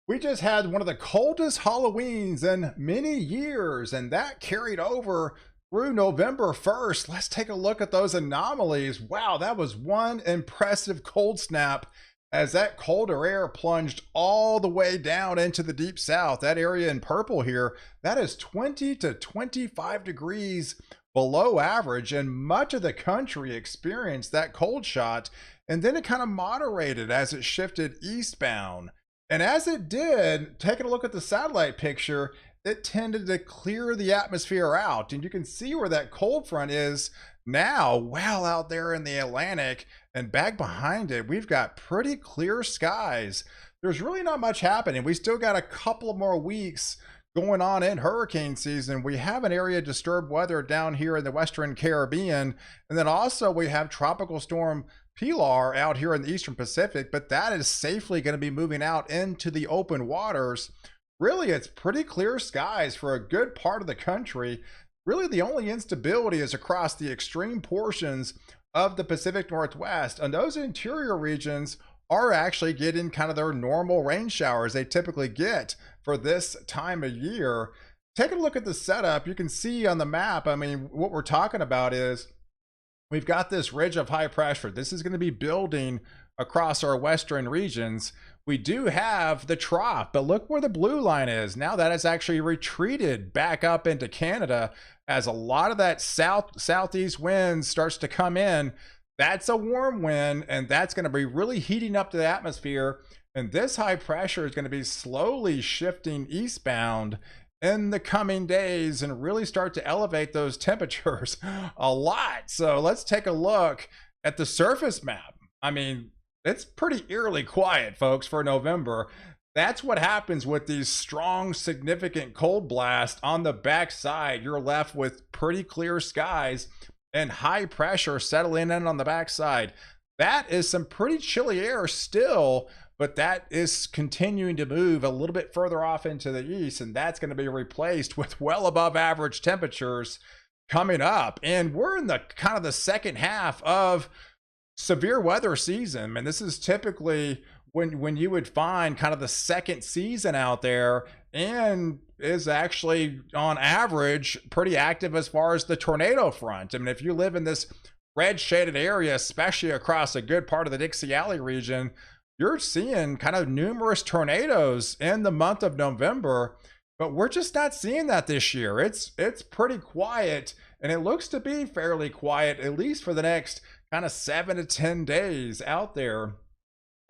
We just had one of the coldest Halloweens in many years, and that carried over through November 1st. Let's take a look at those anomalies. Wow, that was one impressive cold snap as that colder air plunged all the way down into the deep south. That area in purple here, that is 20 to 25 degrees below average, and much of the country experienced that cold shot, and then it kind of moderated as it shifted eastbound. And as it did, taking a look at the satellite picture, it tended to clear the atmosphere out. And you can see where that cold front is now, well out there in the Atlantic. And back behind it, we've got pretty clear skies. There's really not much happening. We still got a couple more weeks going on in hurricane season. We have an area of disturbed weather down here in the Western Caribbean. And then also we have Tropical Storm Pilar out here in the Eastern Pacific, but that is safely going to be moving out into the open waters. Really, it's pretty clear skies for a good part of the country. Really, the only instability is across the extreme portions of the Pacific Northwest, and those interior regions are actually getting kind of their normal rain showers they typically get for this time of year. Take a look at the setup. You can see on the map, I mean, what we're talking about is we've got this ridge of high pressure. This is going to be building across our western regions. We do have the trough, but look where the blue line is. Now that has actually retreated back up into Canada as a lot of that southeast wind starts to come in. That's a warm wind, and that's going to be really heating up the atmosphere. And this high pressure is going to be slowly shifting eastbound in the coming days and really start to elevate those temperatures a lot. So let's take a look at the surface map. I mean, it's pretty eerily quiet, folks, for November. That's what happens with these strong, significant cold blasts. On the backside, you're left with pretty clear skies and high pressure settling in on the backside. That is some pretty chilly air still, but that is continuing to move a little bit further off into the east, and that's going to be replaced with well above average temperatures coming up. And we're in the kind of the second half of severe weather season, and this is typically when you would find kind of the second season out there, and is actually on average pretty active as far as the tornado front. I mean, if you live in this red shaded area, especially across a good part of the Dixie Alley region, you're seeing kind of numerous tornadoes in the month of November, but we're just not seeing that this year. It's pretty quiet, and it looks to be fairly quiet, at least for the next kind of 7 to 10 days out there.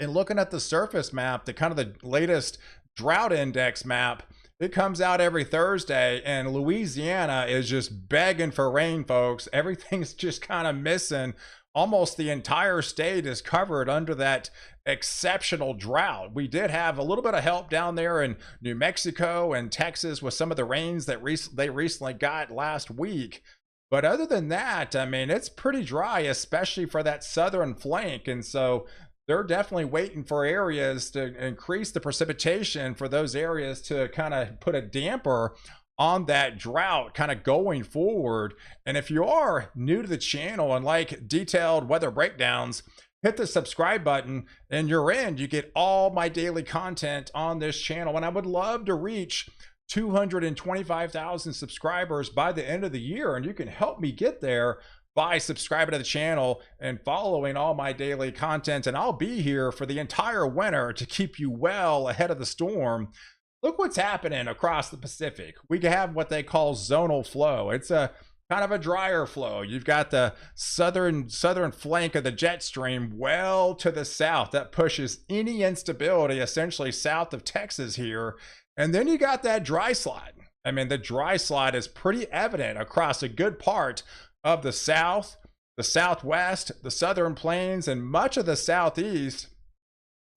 And looking at the surface map, the kind of the latest drought index map, it comes out every Thursday, and Louisiana is just begging for rain, folks. Everything's just kind of missing. Almost the entire state is covered under that exceptional drought. We did have a little bit of help down there in New Mexico and Texas with some of the rains that they recently got last week. But other than that, I mean, it's pretty dry, especially for that southern flank. And so they're definitely waiting for areas to increase the precipitation for those areas to kind of put a damper on that drought kind of going forward. And if you are new to the channel and like detailed weather breakdowns, hit the subscribe button and you're in. You get all my daily content on this channel. And I would love to reach 225,000 subscribers by the end of the year. And you can help me get there by subscribing to the channel and following all my daily content. And I'll be here for the entire winter to keep you well ahead of the storm. Look what's happening across the Pacific. We have what they call zonal flow. It's a kind of a drier flow. You've got the southern flank of the jet stream well to the south that pushes any instability essentially south of Texas here. And then you got that dry slide. I mean, the dry slide is pretty evident across a good part of the south, the southwest, the southern plains, and much of the southeast.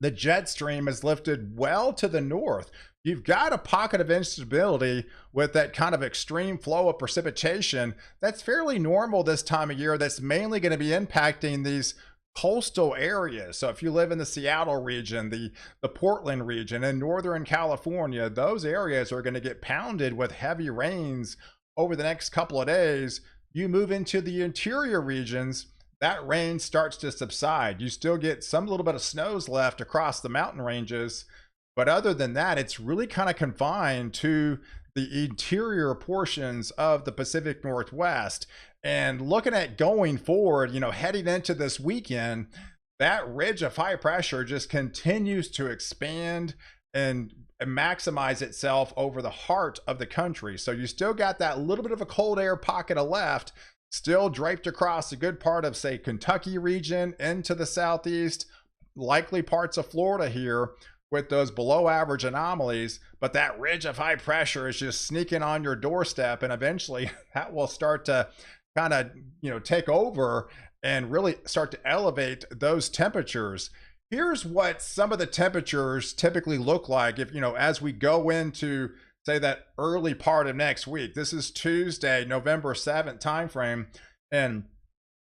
The jet stream is lifted well to the north. You've got a pocket of instability with that kind of extreme flow of precipitation that's fairly normal this time of year, that's mainly going to be impacting these coastal areas. So if you live in the Seattle region, the Portland region, and Northern California, those areas are going to get pounded with heavy rains over the next couple of days. You move into the interior regions, that rain starts to subside. You still get some little bit of snows left across the mountain ranges, But other than that, it's really kind of confined to the interior portions of the Pacific Northwest. And looking at going forward, heading into this weekend, that ridge of high pressure just continues to expand and maximize itself over the heart of the country. So you still got that little bit of a cold air pocket of left, still draped across a good part of, say, Kentucky region into the southeast, likely parts of Florida here with those below average anomalies. But that ridge of high pressure is just sneaking on your doorstep, and eventually that will start to kind of take over and really start to elevate those temperatures. Here's what some of the temperatures typically look like if as we go into, say, that early part of next week. This is Tuesday, November 7th timeframe, and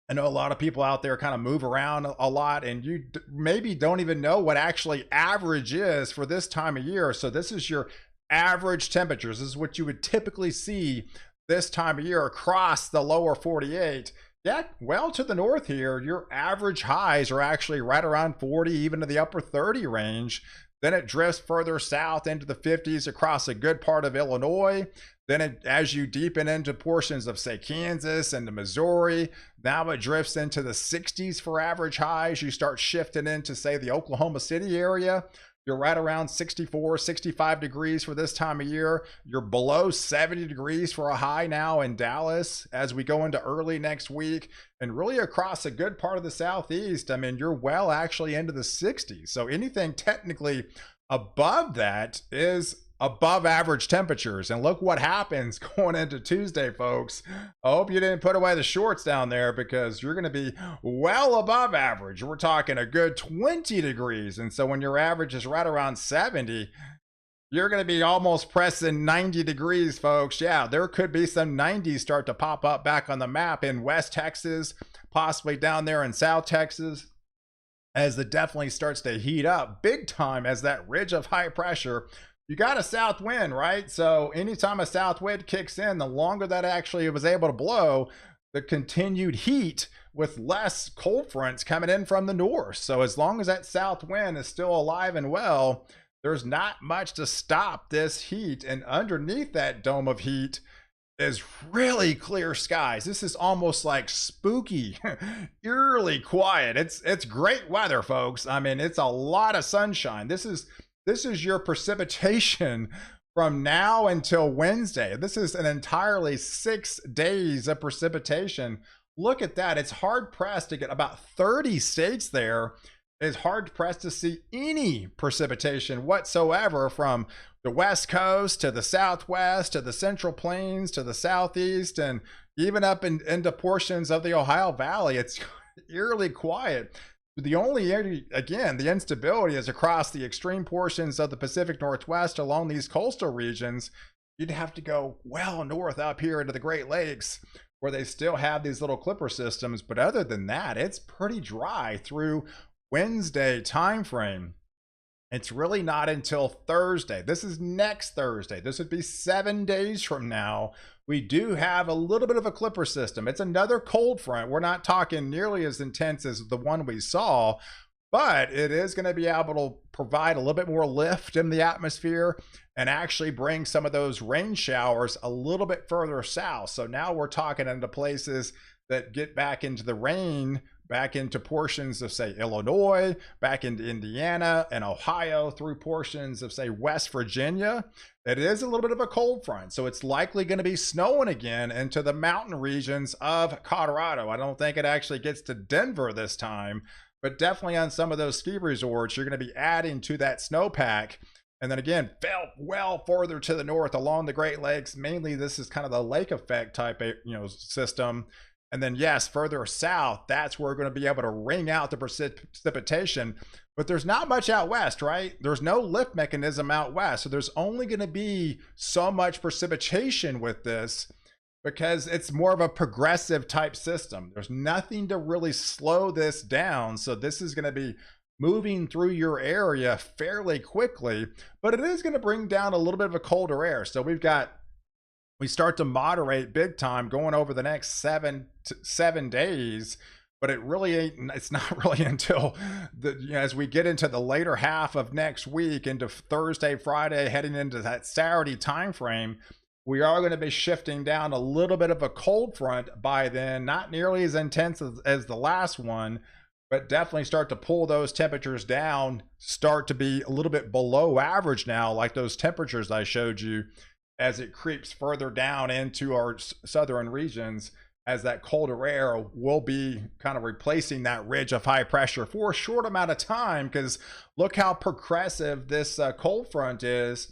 I know a lot of people out there kind of move around a lot, and you maybe don't even know what actually average is for this time of year. So this is your average temperatures. This is what you would typically see this time of year across the lower 48. Yeah, well, to the north here, your average highs are actually right around 40, even to the upper 30 range. Then it drifts further south into the 50s across a good part of Illinois. Then as you deepen into portions of, say, Kansas and Missouri, now it drifts into the 60s for average highs. You start shifting into, say, the Oklahoma City area. You're right around 64, 65 degrees for this time of year. You're below 70 degrees for a high now in Dallas as we go into early next week. And really across a good part of the southeast, I mean, you're well actually into the 60s. So anything technically above that is above average temperatures. And look what happens going into Tuesday, folks. I hope you didn't put away the shorts down there, because you're going to be well above average. We're talking a good 20 degrees. And so when your average is right around 70, you're going to be almost pressing 90 degrees, folks. Yeah, there could be some 90s start to pop up back on the map in West Texas, possibly down there in South Texas, as it definitely starts to heat up big time as that ridge of high pressure. You got a south wind, right? So anytime a south wind kicks in, the longer that actually was able to blow, the continued heat with less cold fronts coming in from the north. So as long as that south wind is still alive and well, there's not much to stop this heat. And underneath that dome of heat is really clear skies. This is almost like spooky, eerily quiet. It's great weather, folks. I mean, it's a lot of sunshine. This is your precipitation from now until Wednesday. This is an entirely 6 days of precipitation. Look at that. It's hard pressed to get about 30 states there. It's hard pressed to see any precipitation whatsoever from the West Coast to the Southwest to the Central Plains to the Southeast, and even up into portions of the Ohio Valley. It's eerily quiet. The only area, again, the instability is across the extreme portions of the Pacific Northwest along these coastal regions. You'd have to go well north up here into the Great Lakes, where they still have these little clipper systems. But other than that, it's pretty dry through Wednesday timeframe. It's really not until Thursday. This is next Thursday. This would be 7 days from now. We do have a little bit of a clipper system. It's another cold front. We're not talking nearly as intense as the one we saw, but it is going to be able to provide a little bit more lift in the atmosphere and actually bring some of those rain showers a little bit further south. So now we're talking into places that get back into the rain, back into portions of, say, Illinois, back into Indiana and Ohio, through portions of, say, West Virginia. It is a little bit of a cold front, so it's likely going to be snowing again into the mountain regions of Colorado. I don't think it actually gets to Denver this time, but definitely on some of those ski resorts, you're going to be adding to that snowpack. And then again, felt well further to the north along the Great Lakes. Mainly, this is kind of the lake effect type, system. And then, yes, further south, that's where we're going to be able to wring out the precipitation. But there's not much out west, right? There's no lift mechanism out west. So there's only going to be so much precipitation with this, because it's more of a progressive type system. There's nothing to really slow this down. So this is going to be moving through your area fairly quickly, but it is going to bring down a little bit of a colder air. So we start to moderate big time going over the next 7 days. but it really ain't, it's not really until as we get into the later half of next week, into Thursday, Friday, heading into that Saturday time frame, we are going to be shifting down a little bit of a cold front by then, not nearly as intense as the last one, but definitely start to pull those temperatures down, start to be a little bit below average now, like those temperatures I showed you, as it creeps further down into our southern regions, as that colder air will be kind of replacing that ridge of high pressure for a short amount of time. Because look how progressive this cold front is.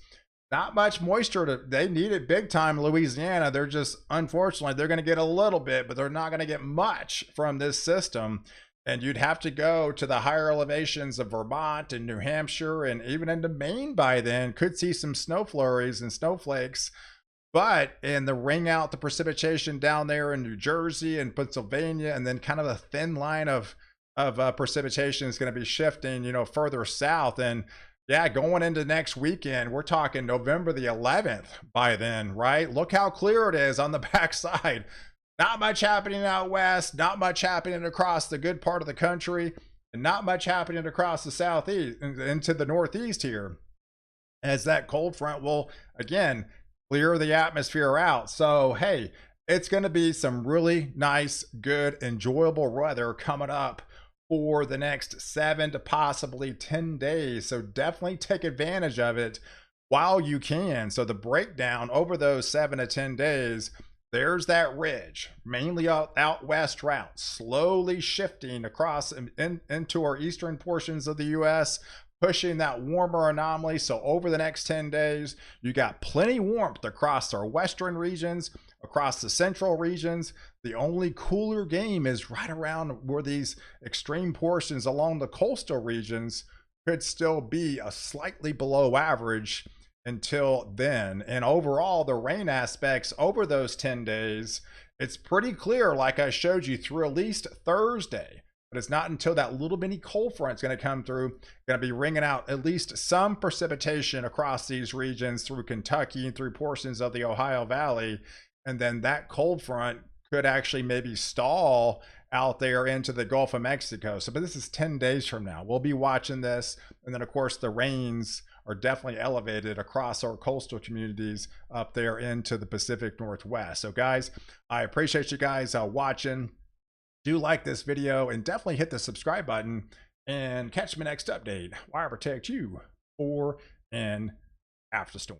Not much moisture. They need it big time, Louisiana. They're just, unfortunately, they're going to get a little bit, but they're not going to get much from this system. And you'd have to go to the higher elevations of Vermont and New Hampshire and even into Maine by then. Could see some snow flurries and snowflakes. But in the ring out the precipitation down there in New Jersey and Pennsylvania, and then kind of a thin line of precipitation is going to be shifting, further south. And yeah, going into next weekend, we're talking November the 11th by then, right? Look how clear it is on the backside. Not much happening out west, not much happening across the good part of the country, and not much happening across the southeast into the northeast here, as that cold front will, again, clear the atmosphere out. So, hey, it's going to be some really nice, good, enjoyable weather coming up for the next 7 to possibly 10 days. So definitely take advantage of it while you can. So the breakdown over those 7 to 10 days, there's that ridge, mainly out west route, slowly shifting across into our eastern portions of the U.S., pushing that warmer anomaly. So over the next 10 days, you got plenty warmth across our western regions, across the central regions. The only cooler game is right around where these extreme portions along the coastal regions could still be a slightly below average until then. And overall, the rain aspects over those 10 days, it's pretty clear, like I showed you, through at least Thursday. But it's not until that little mini cold front is going to come through, going to be ringing out at least some precipitation across these regions through Kentucky and through portions of the Ohio Valley. And then that cold front could actually maybe stall out there into the Gulf of Mexico. So, but this is 10 days from now. We'll be watching this. And then, of course, the rains are definitely elevated across our coastal communities up there into the Pacific Northwest. So, guys, I appreciate you guys watching. Do like this video and definitely hit the subscribe button, and catch my next update where I protect you for and after storm.